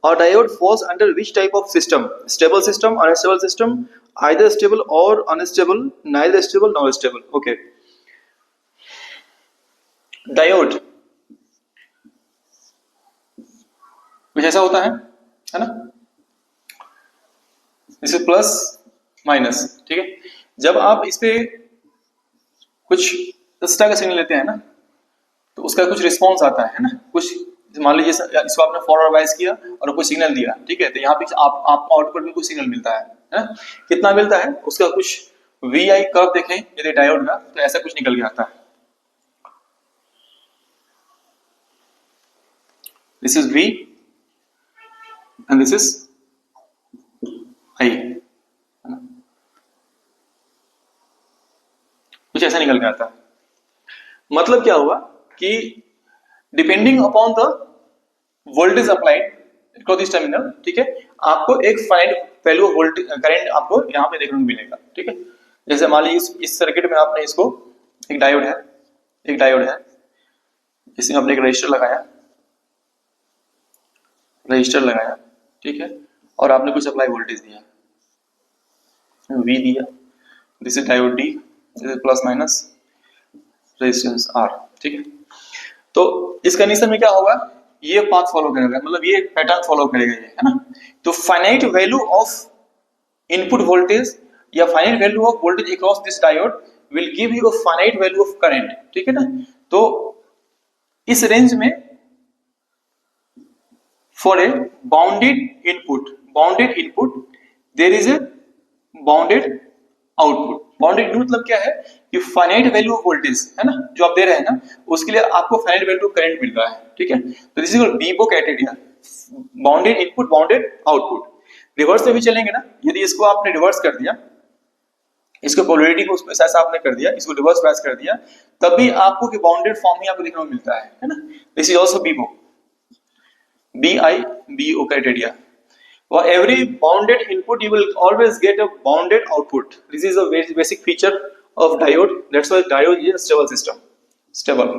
A diode falls under which type of system? Stable system, unstable system, either stable or unstable, neither stable nor stable. Okay. Diode कुछ ऐसा होता है ना, इसे plus minus, ठीक है। जब आप इस पे कुछ इस तरह का सिग्नल लेते हैं ना, तो उसका कुछ रिस्पॉन्स आता है ना, कुछ मान लीजिए इसको आपने फॉरवर्ड वाइज किया और कोई सिग्नल दिया, ठीक है, तो यहाँ पे आपको आउटपुट में कुछ सिग्नल मिलता है ना, कितना मिलता है उसका कुछ वी आई कर्व देखें यदि डायोड का, तो ऐसा कुछ निकल के आता है। This is V and this is I, कुछ ऐसा निकल के आता है। मतलब क्या हुआ कि depending upon the voltage applied across this terminal, ठीक है, आपको एक finite value of voltage current आपको यहाँ पे देखने को मिलेगा, ठीक है। जैसे मान लीजिए इस सर्किट में आपने इसको एक डायोड है, इसमें आपने एक रजिस्टर लगाया, ठीक है, और आपने कुछ सप्लाई वोल्टेज दिया, V दिया, this is diode D, this is plus minus resistance R, ठीक है। तो इस कंडीशन में क्या होगा, ये पाथ फॉलो करेगा, मतलब ये पैटर्न फॉलो करेगा ये, है ना। तो finite value of input voltage या finite value of voltage across this diode will give you a finite value of current, ठीक है ना। तो इस रेंज में for a bounded input there is a bounded output. Bounded मतलब क्या है कि फाइनाइट वैल्यू ऑफ वोल्टेज, है ना, जो आप दे रहे हैं ना, उसके लिए आपको फाइनाइट वैल्यू ऑफ करंट मिल रहा है, ठीक है। तो this is called Vivo criteria, bounded input bounded output. Reverse में भी चलेंगे ना, यदि इसको आपने रिवर्स कर दिया, इसको पोलैरिटी को ऐसा आपने कर दिया, इसको रिवर्स बैच कर दिया, तब भी आपको कि बाउंडेड फॉर्म ही आपको देखने को मिलता है ना। This is also Vivo, BIBO criteria. For every bounded input, you will always get a bounded output. This is a very basic feature of diode. That's why diode is a stable system. Stable.